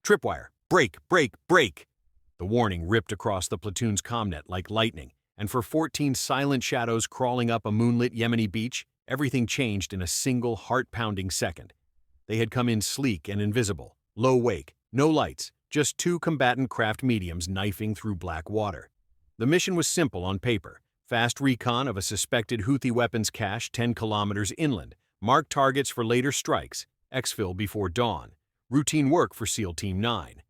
Tripwire! Break! Break! Break! The warning ripped across the platoon's comnet like lightning, and for 14 silent shadows crawling up a moonlit Yemeni beach, everything changed in a single heart-pounding second. They had come in sleek and invisible, low wake, no lights, just two combatant craft mediums knifing through black water. The mission was simple on paper: fast recon of a suspected Houthi weapons cache 10 kilometers inland, mark targets for later strikes, exfil before dawn, routine work for SEAL Team 9.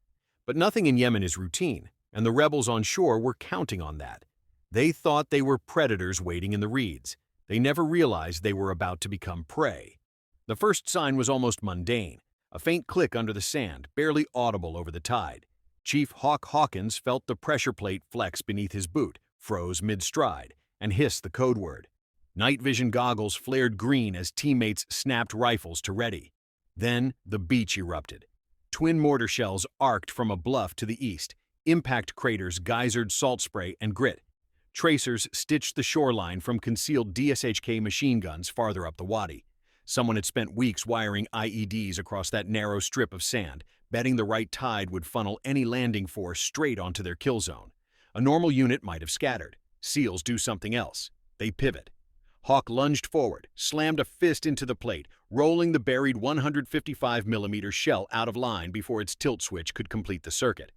But nothing in Yemen is routine, and the rebels on shore were counting on that. They thought they were predators waiting in the reeds. They never realized they were about to become prey. The first sign was almost mundane: a faint click under the sand, barely audible over the tide. Chief Hawk Hawkins felt the pressure plate flex beneath his boot, froze mid-stride, and hissed the code word. Night vision goggles flared green as teammates snapped rifles to ready. Then the beach erupted. Twin mortar shells arced from a bluff to the east. Impact craters geysered salt spray and grit. Tracers stitched the shoreline from concealed DSHK machine guns farther up the wadi. Someone had spent weeks wiring IEDs across that narrow strip of sand, betting the right tide would funnel any landing force straight onto their kill zone. A normal unit might have scattered. SEALs do something else. They pivot. Hawk lunged forward, slammed a fist into the plate, rolling the buried 155mm shell out of line before its tilt switch could complete the circuit.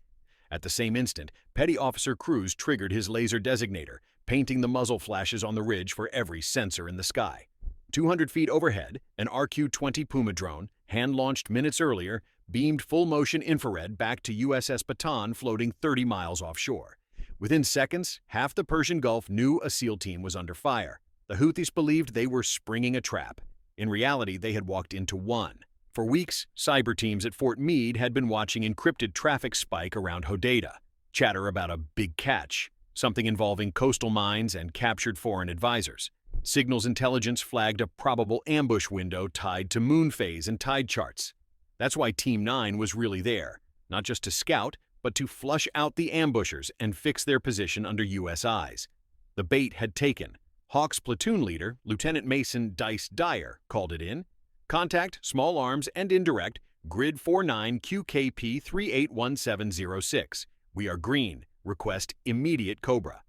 At the same instant, Petty Officer Cruz triggered his laser designator, painting the muzzle flashes on the ridge for every sensor in the sky. 200 feet overhead, an RQ-20 Puma drone, hand-launched minutes earlier, beamed full-motion infrared back to USS Bataan floating 30 miles offshore. Within seconds, half the Persian Gulf knew a SEAL team was under fire. The Houthis believed they were springing a trap. In reality, they had walked into one. For weeks, cyber teams at Fort Meade had been watching encrypted traffic spike around Hodeidah. Chatter about a big catch, something involving coastal mines and captured foreign advisors. Signals intelligence flagged a probable ambush window tied to moon phase and tide charts. That's why Team 9 was really there, not just to scout, but to flush out the ambushers and fix their position under U.S. eyes. The bait had taken. Hawk's platoon leader, Lieutenant Mason Dice Dyer, called it in. Contact, small arms and indirect, grid 49 QKP 381706. We are green. Request immediate Cobra.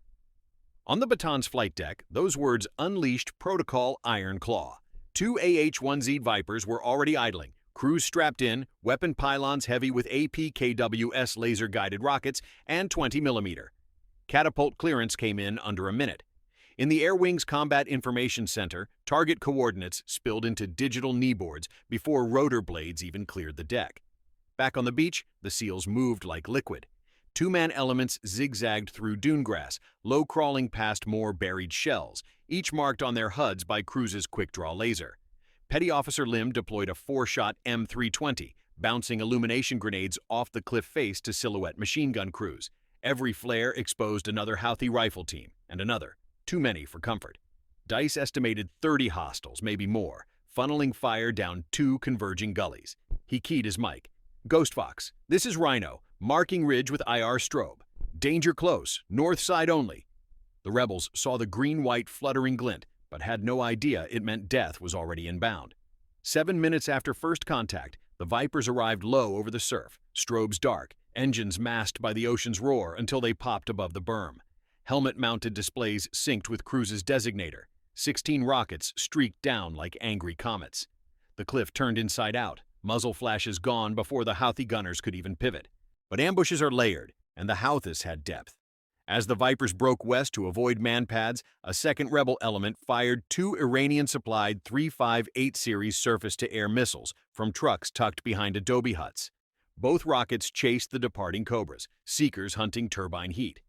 On the Bataan's flight deck, those words unleashed Protocol Iron Claw. 2 AH-1Z Vipers were already idling, crews strapped in, weapon pylons heavy with APKWS laser-guided rockets and 20mm. Catapult clearance came in under a minute. In the Air Wing's Combat Information Center, target coordinates spilled into digital kneeboards before rotor blades even cleared the deck. Back on the beach, the SEALs moved like liquid. Two-man elements zigzagged through dune grass, low-crawling past more buried shells, each marked on their HUDs by Cruz's quick-draw laser. Petty Officer Lim deployed a 4-shot M320, bouncing illumination grenades off the cliff face to silhouette machine gun crews. Every flare exposed another Houthi rifle team, and another. Too many for comfort. Dice estimated 30 hostiles, maybe more, funneling fire down two converging gullies. He keyed his mic. "Ghost Fox, this is Rhino, marking ridge with IR strobe. Danger close, north side only." The rebels saw the green-white fluttering glint, but had no idea it meant death was already inbound. 7 minutes after first contact, the Vipers arrived low over the surf, strobes dark, engines masked by the ocean's roar until they popped above the berm. Helmet-mounted displays synced with Cruz's designator. 16 rockets streaked down like angry comets. The cliff turned inside out, muzzle flashes gone before the Houthi gunners could even pivot. But ambushes are layered, and the Houthis had depth. As the Vipers broke west to avoid man-pads, a second rebel element fired 2 Iranian-supplied 358 series surface-to-air missiles from trucks tucked behind adobe huts. Both rockets chased the departing Cobras, seekers hunting turbine heat.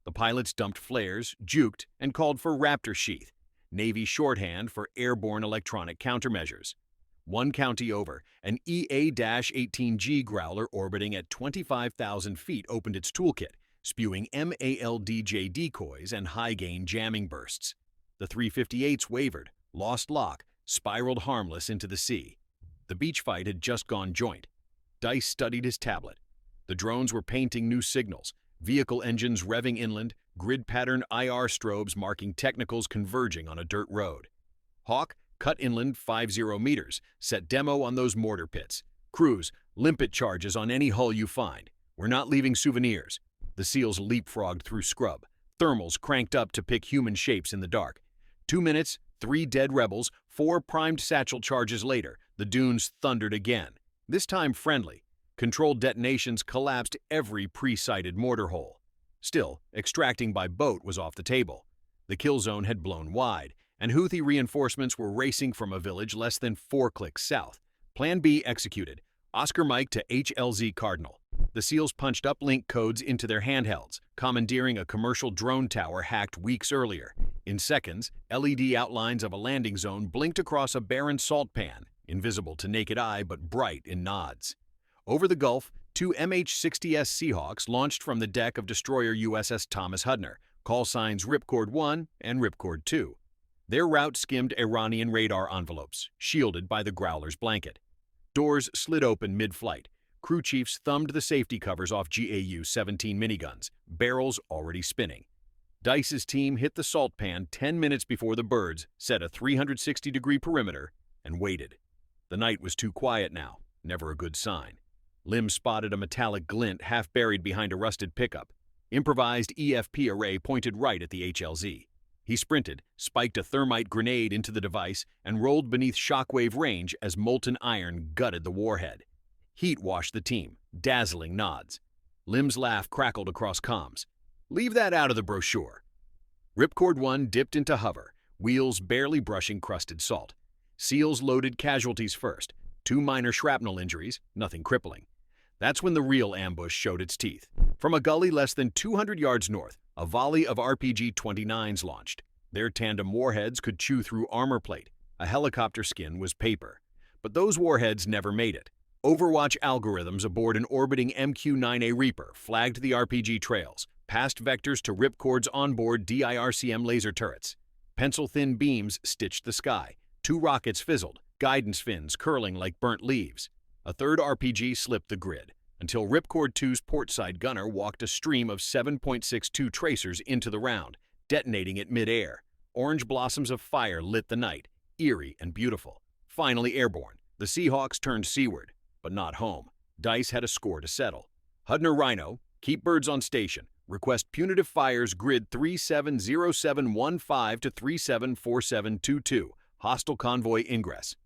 The pilots dumped flares, juked, and called for Raptor sheath, Navy shorthand for airborne electronic countermeasures. One county over, an EA-18G Growler orbiting at 25,000 feet opened its toolkit, spewing MALDJ decoys and high-gain jamming bursts. The 358s wavered, lost lock, spiraled harmless into the sea. The beach fight had just gone joint. Dice studied his tablet. The drones were painting new signals, vehicle engines revving inland, grid-pattern IR strobes marking technicals converging on a dirt road. Hawk, cut inland 50 meters, set demo on those mortar pits. Crews, limpet charges on any hull you find. We're not leaving souvenirs. The SEALs leapfrogged through scrub. Thermals cranked up to pick human shapes in the dark. 2 minutes, 3 dead rebels, 4 primed satchel charges later, the dunes thundered again. This time friendly. Controlled detonations collapsed every pre-sighted mortar hole. Still, extracting by boat was off the table. The kill zone had blown wide, and Houthi reinforcements were racing from a village less than 4 clicks south. Plan B executed. Oscar Mike to HLZ Cardinal. The SEALs punched uplink codes into their handhelds, commandeering a commercial drone tower hacked weeks earlier. In seconds, LED outlines of a landing zone blinked across a barren salt pan, invisible to naked eye but bright in nods. Over the Gulf, 2 MH-60S Seahawks launched from the deck of destroyer USS Thomas Hudner, call signs Ripcord 1 and Ripcord 2. Their route skimmed Iranian radar envelopes, shielded by the Growler's blanket. Doors slid open mid-flight. Crew chiefs thumbed the safety covers off GAU-17 miniguns, barrels already spinning. Dice's team hit the salt pan 10 minutes before the birds set a 360-degree perimeter and waited. The night was too quiet now, never a good sign. Lim spotted a metallic glint half buried behind a rusted pickup. Improvised EFP array pointed right at the HLZ. He sprinted, spiked a thermite grenade into the device, and rolled beneath shockwave range as molten iron gutted the warhead. Heat washed the team, dazzling nods. Lim's laugh crackled across comms. Leave that out of the brochure. Ripcord 1 dipped into hover, wheels barely brushing crusted salt. SEALs loaded casualties first. 2 minor shrapnel injuries, nothing crippling. That's when the real ambush showed its teeth. From a gully less than 200 yards north, a volley of RPG-29s launched. Their tandem warheads could chew through armor plate. A helicopter skin was paper. But those warheads never made it. Overwatch algorithms aboard an orbiting MQ-9A Reaper flagged the RPG trails, passed vectors to Ripcord's onboard DIRCM laser turrets. Pencil-thin beams stitched the sky. 2 rockets fizzled, guidance fins curling like burnt leaves. A third RPG slipped the grid, until Ripcord 2's portside gunner walked a stream of 7.62 tracers into the round, detonating it mid-air. Orange blossoms of fire lit the night, eerie and beautiful. Finally airborne, the Seahawks turned seaward, but not home. Dice had a score to settle. Hudner Rhino, keep birds on station. Request punitive fires grid 370715 to 374722. Hostile convoy ingress.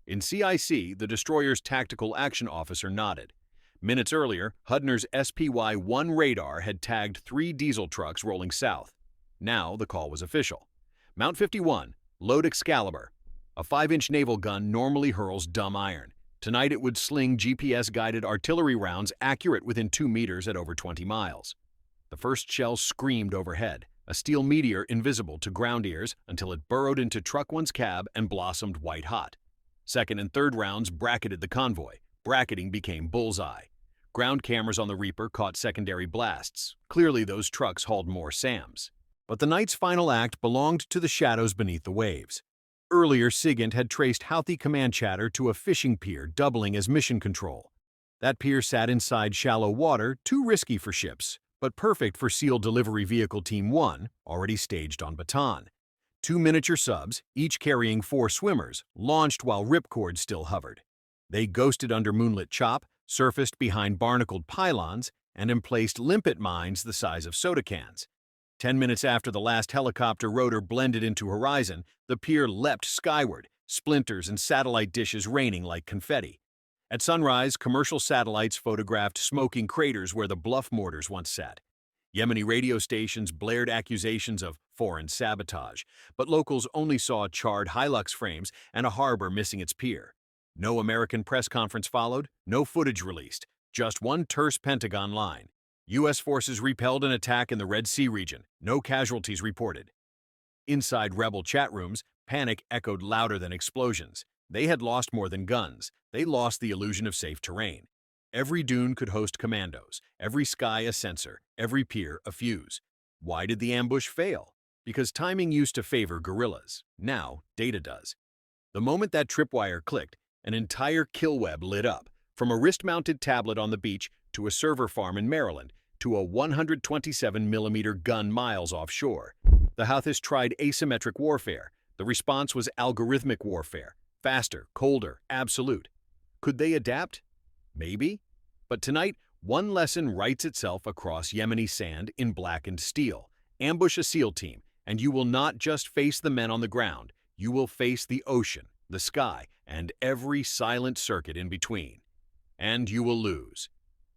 In CIC, the destroyer's tactical action officer nodded. Minutes earlier, Hudner's SPY-1 radar had tagged 3 diesel trucks rolling south. Now the call was official. Mount 51, load Excalibur. A 5-inch naval gun normally hurls dumb iron. Tonight it would sling GPS-guided artillery rounds accurate within 2 meters at over 20 miles. The first shell screamed overhead, a steel meteor invisible to ground ears until it burrowed into Truck 1's cab and blossomed white-hot. Second and third rounds bracketed the convoy. Bracketing became bullseye. Ground cameras on the Reaper caught secondary blasts. Clearly those trucks hauled more SAMs. But the night's final act belonged to the shadows beneath the waves. Earlier, SIGINT had traced Houthi command chatter to a fishing pier doubling as mission control. That pier sat inside shallow water, too risky for ships, but perfect for SEAL Delivery Vehicle Team 1, already staged on Bataan. 2 miniature subs, each carrying 4 swimmers, launched while Ripcord still hovered. They ghosted under moonlit chop, surfaced behind barnacled pylons, and emplaced limpet mines the size of soda cans. 10 minutes after the last helicopter rotor blended into horizon, the pier leapt skyward, splinters and satellite dishes raining like confetti. At sunrise, commercial satellites photographed smoking craters where the bluff mortars once sat. Yemeni radio stations blared accusations of foreign sabotage, but locals only saw charred Hilux frames and a harbor missing its pier. No American press conference followed, no footage released, just one terse Pentagon line. U.S. forces repelled an attack in the Red Sea region, no casualties reported. Inside rebel chat rooms, panic echoed louder than explosions. They had lost more than guns. They lost the illusion of safe terrain. Every dune could host commandos, every sky a sensor, every pier a fuse. Why did the ambush fail? Because timing used to favor guerrillas. Now, data does. The moment that tripwire clicked, an entire kill web lit up, from a wrist-mounted tablet on the beach to a server farm in Maryland to a 127mm gun miles offshore. The Houthis tried asymmetric warfare. The response was algorithmic warfare. Faster, colder, absolute. Could they adapt? Maybe. But tonight, one lesson writes itself across Yemeni sand in blackened steel. Ambush a SEAL team, and you will not just face the men on the ground, you will face the ocean, the sky, and every silent circuit in between. And you will lose.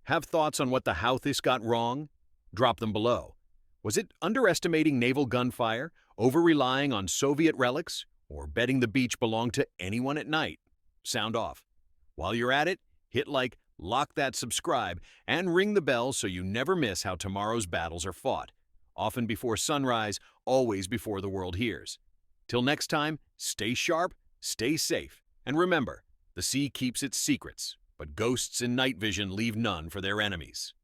Have thoughts on what the Houthis got wrong? Drop them below. Was it underestimating naval gunfire, over-relying on Soviet relics, or betting the beach belonged to anyone at night? Sound off. While you're at it, hit like, lock that subscribe, and ring the bell so you never miss how tomorrow's battles are fought. Often before sunrise, always before the world hears. Till next time, stay sharp, stay safe, and remember, the sea keeps its secrets, but ghosts in night vision leave none for their enemies.